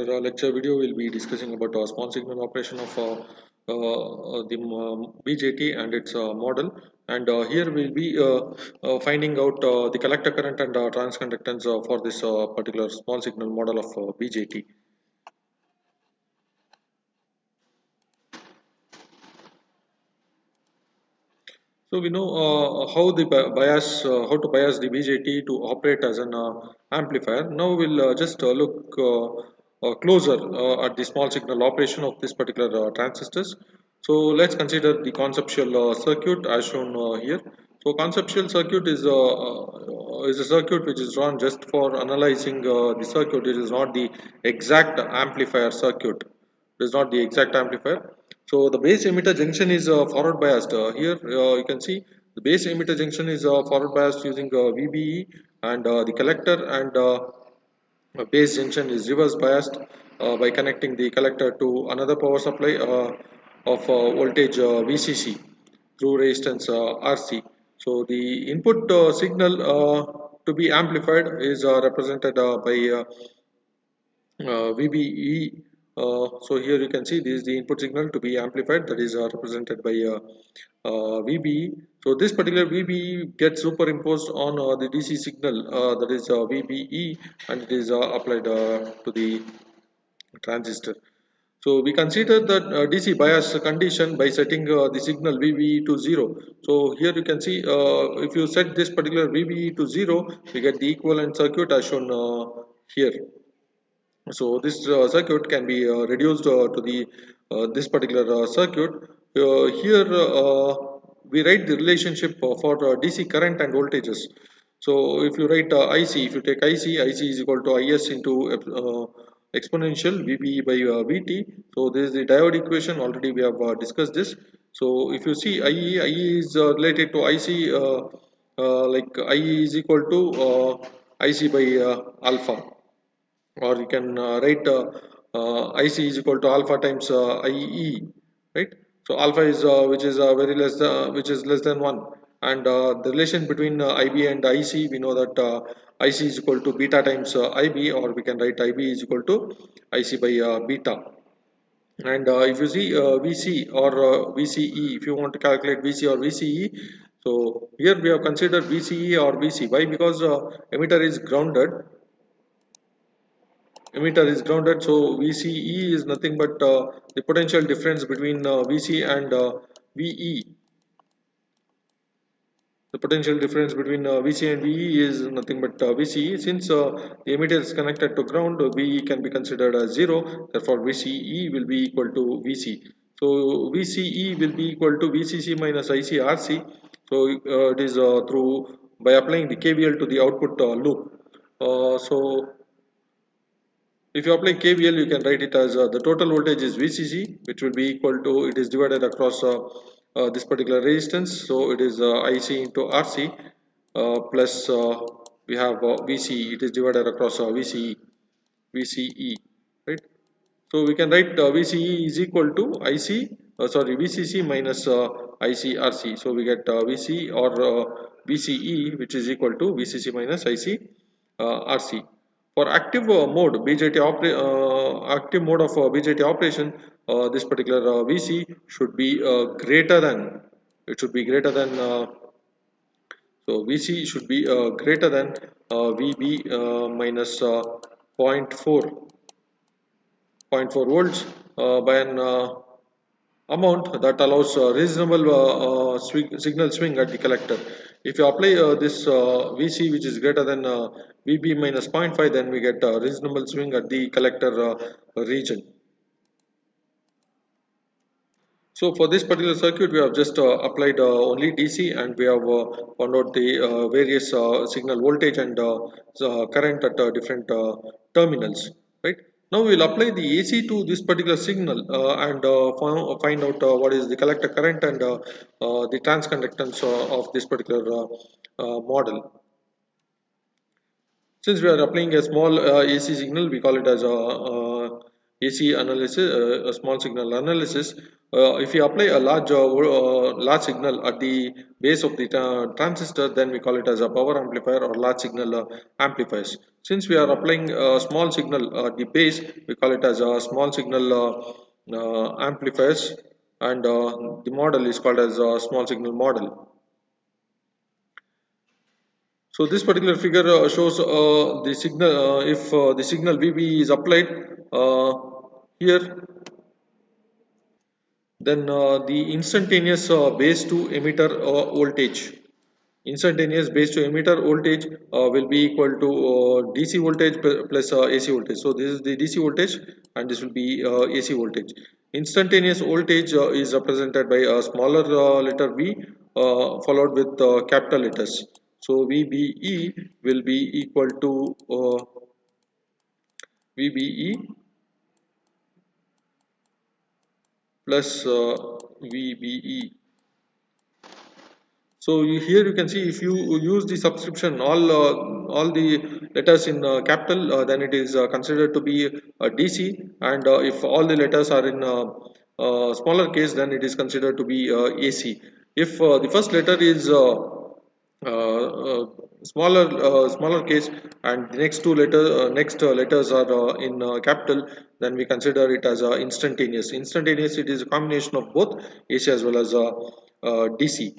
Lecture video will be discussing about small signal operation of the BJT and its model, and here we'll be finding out the collector current and transconductance for this particular small signal model of BJT. So we know how to bias the BJT to operate as an amplifier. Now we'll just look closer at the small signal operation of this particular transistors. So let's consider the conceptual circuit as shown here. So conceptual circuit is a circuit which is drawn just for analyzing the circuit. It is not the exact amplifier circuit. It is not the exact amplifier. So the base emitter junction is forward biased. Here you can see the base emitter junction is forward biased using VBE, and the collector and base junction is reverse biased by connecting the collector to another power supply of voltage VCC through resistance RC. So the input signal to be amplified is represented by VBE. So here you can see this is the input signal to be amplified, that is represented by VBE. So this particular VBE gets superimposed on the DC signal, that is VBE, and it is applied to the transistor. So we consider the DC bias condition by setting the signal VBE to 0. So here you can see if you set this particular VBE to 0, we get the equivalent circuit as shown here. So this circuit can be reduced to the this particular circuit. Here we write the relationship for DC current and voltages. So if you write IC, if you take IC is equal to IS into exponential VB by VT. So this is the diode equation. Already we have discussed this. So if you see IE is related to IC, like IE is equal to IC by alpha, or you can write IC is equal to alpha times IE, right? So alpha is which is very less which is less than 1, and the relation between IB and IC, we know that IC is equal to beta times IB, or we can write IB is equal to IC by beta. And if you see VC or VCE, if you want to calculate VC or VCE, so here we have considered VCE or VC. Why? Because emitter is grounded, so VCE is nothing but the potential difference between VC and VE. The potential difference between VC and VE is nothing but VCE. Since the emitter is connected to ground, VE can be considered as 0, therefore VCE will be equal to VC. So VCE will be equal to VCC minus ICRC. So it is through by applying the KVL to the output loop. So if you apply KVL, you can write it as the total voltage is VCC, which will be equal to, it is divided across this particular resistance. So it is IC into RC plus we have VC, it is divided across VCE, right? So we can write VCE is equal to VCC minus ICRC. So we get VC or VCE, which is equal to VCC minus ICRC. For active mode active mode of BJT operation, this particular VC should be greater than, it should be greater than so VC should be greater than VB minus point 0.4 volts by an amount that allows reasonable signal swing at the collector. If you apply this VC, which is greater than VB minus zero point 0.5, then we get reasonable swing at the collector region. So for this particular circuit, we have just applied only DC, and we have found out the various signal voltage and current at different terminals. Right now, we will apply the AC to this particular signal and find out what is the collector current and the transconductance of this particular model. Since we are applying a small AC signal, we call it as a AC analysis, a small signal analysis. If we apply a large signal at the base of the transistor, then we call it as a power amplifier or large signal amplifiers. Since we are applying a small signal at the base, we call it as a small signal amplifiers, and the model is called as a small signal model. So this particular figure shows the signal, if the signal VB is applied here, then the instantaneous base to emitter voltage, instantaneous base to emitter voltage will be equal to DC voltage plus AC voltage. So this is the DC voltage and this will be AC voltage. Instantaneous voltage is represented by a smaller letter V followed with capital letters. So VBE will be equal to VBE plus VBE. So here you can see, if you use the subscription all the letters in capital, then it is considered to be DC, and if all the letters are in smaller case, then it is considered to be AC. If the first letter is smaller case and the next letters are in capital, then we consider it as instantaneous. Instantaneous, it is a combination of both AC as well as DC.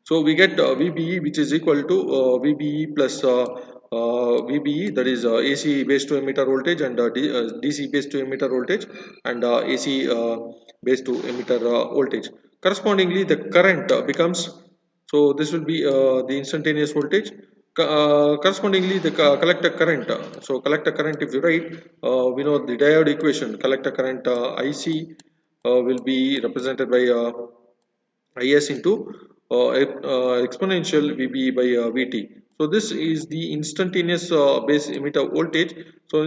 So we get VBE, which is equal to VBE plus VBE, that is AC base to emitter voltage, and DC base to emitter voltage, and AC base to emitter voltage. Correspondingly, the current becomes, so this will be the instantaneous voltage. Correspondingly, the collector current. So collector current, if you write, we know the diode equation. Collector current IC will be represented by Is into exponential VB by Vt. So this is the instantaneous base emitter voltage. So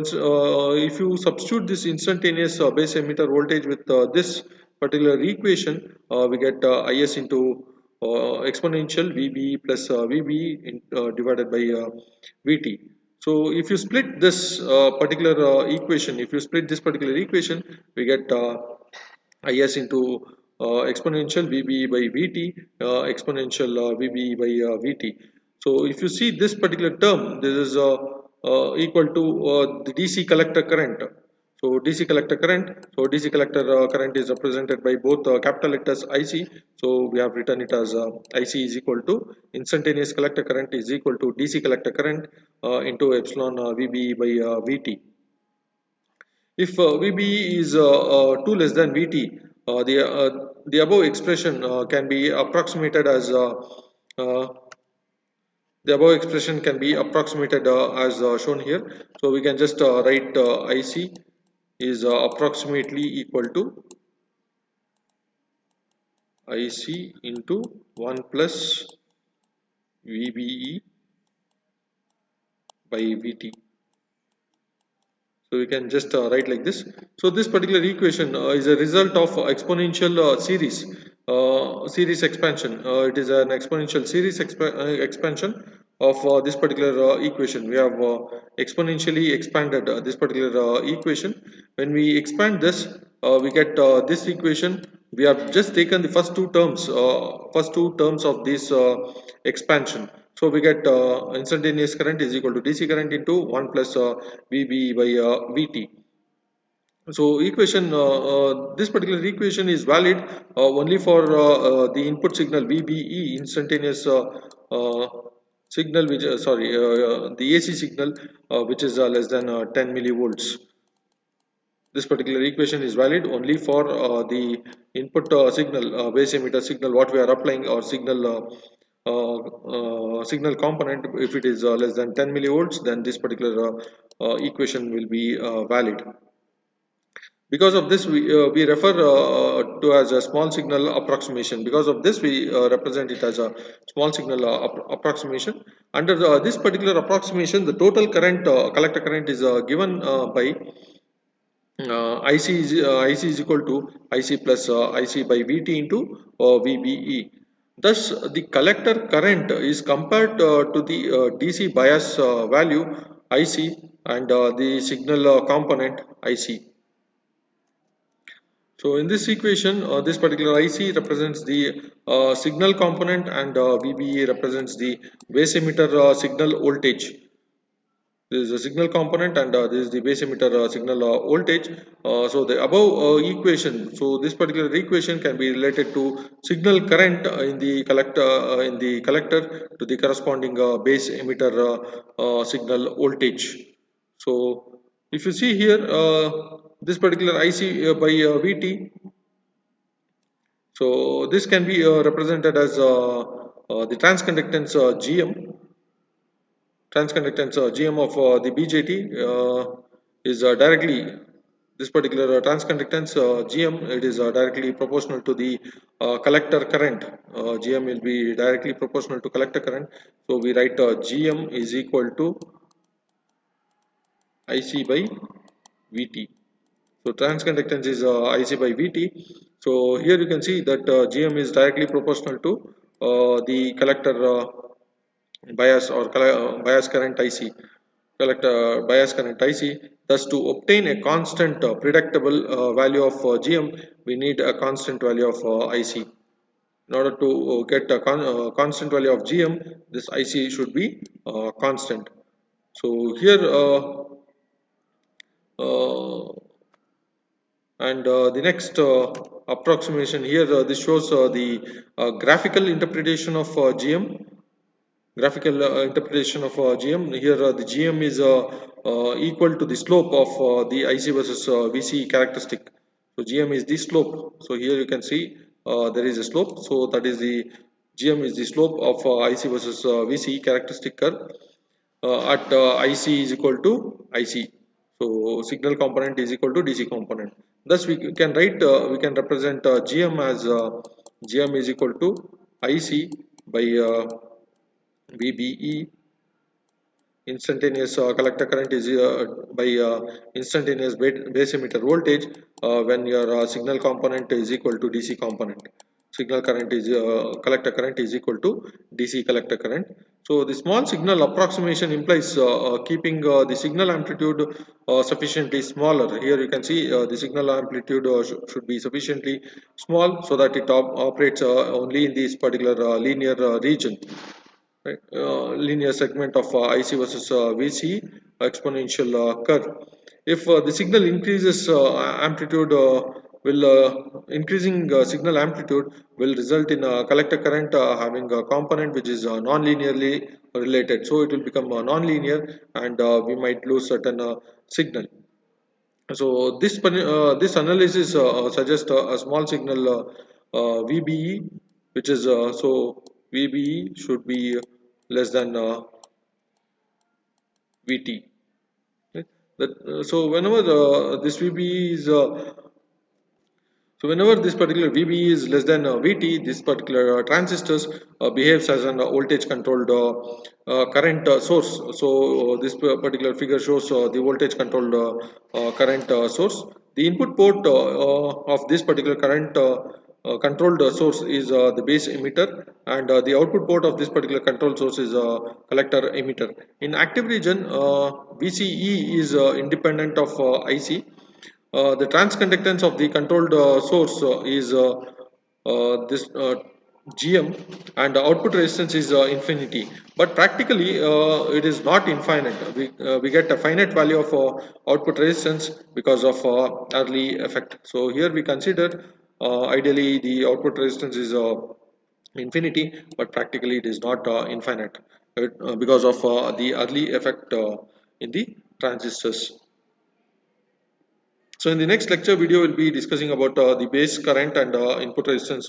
if you substitute this instantaneous base emitter voltage with this particular equation, we get Is into exponential VB plus VB divided by Vt. So if you split this particular equation, if you split this particular equation, we get Is into exponential VB by Vt, exponential VB by Vt. So if you see this particular term, this is equal to the DC collector current. So DC collector current, so DC collector current is represented by both capital letters IC. So we have written it as IC is equal to instantaneous collector current is equal to DC collector current into epsilon VB by Vt. If VB is 2 less than Vt, the above expression can be approximated as shown here. So we can just write IC is approximately equal to IC into 1 plus VBE by Vt. So we can just write like this. So this particular equation is a result of exponential series expansion. It is an exponential series expansion of this particular equation. We have exponentially expanded this particular equation. When we expand this, we get this equation. We have just taken the first two terms of this expansion. So we get instantaneous current is equal to DC current into 1 plus VB by Vt. So this particular equation is valid only for the input signal VBE, instantaneous uh, signal, which the AC signal, which is less than 10 millivolts. This particular equation is valid only for the input signal, base emitter signal, what we are applying, or signal component. If it is less than 10 millivolts, then this particular equation will be valid. Because of this, we refer to as a small signal approximation. Because of this, we represent it as a small signal approximation. Under this particular approximation, the total current, collector current, is given by IC is equal to IC plus IC by Vt into VBE. Thus, the collector current is compared to the DC bias value IC and the signal component IC. So in this equation, this particular IC represents the signal component, and VBE represents the base emitter signal voltage. This is the signal component, and this is the base emitter signal voltage. So the above equation, so this particular equation can be related to signal current in the collector to the corresponding base emitter signal voltage. So if you see here, this particular IC by VT, so this can be represented as the transconductance GM. Transconductance GM of the BJT is directly, this particular transconductance GM, it is directly proportional to the collector current. GM will be directly proportional to collector current. So we write GM is equal to IC by VT. So transconductance is IC by VT. So here you can see that GM is directly proportional to the collector bias or bias current IC, collector bias current IC. Thus, to obtain a constant predictable value of GM, we need a constant value of IC. In order to get a constant value of GM, this IC should be constant. So here uh, and the next approximation here, this shows the graphical interpretation of GM. Graphical interpretation of GM. Here the GM is equal to the slope of the IC versus VC characteristic. So GM is the slope. So here you can see there is a slope. So that is the GM is the slope of IC versus VC characteristic curve at IC is equal to IC. So signal component is equal to DC component. Thus we can write, we can represent GM as GM is equal to IC by VBE. Instantaneous collector current is by instantaneous base emitter voltage when your signal component is equal to DC component. Signal current is collector current is equal to DC collector current. So the small signal approximation implies keeping the signal amplitude sufficiently smaller. Here you can see the signal amplitude should be sufficiently small so that it operates only in this particular linear region, right? Linear segment of IC versus VC exponential curve. If the signal increases amplitude, will increasing signal amplitude will result in a collector current having a component which is non-linearly related. So it will become non-linear, and we might lose certain signal. So this analysis suggests a small signal VBE, which is so VBE should be less than VT. Right? So whenever this VBE is whenever this particular VBE is less than VT, this particular transistors behaves as a voltage controlled current source. So this particular figure shows the voltage controlled current source. The input port of this particular current controlled source is the base emitter, and the output port of this particular control source is collector emitter. In active region, VCE is independent of IC. The transconductance of the controlled source is this GM, and the output resistance is infinity. But practically, it is not infinite. We get a finite value of output resistance because of early effect. So here we consider ideally the output resistance is infinity, but practically it is not infinite because of the early effect in the transistors. So in the next lecture video, we'll be discussing about the base current and input resistance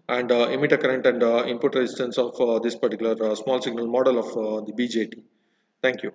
and emitter current and input resistance of this particular small signal model of the BJT. Thank you.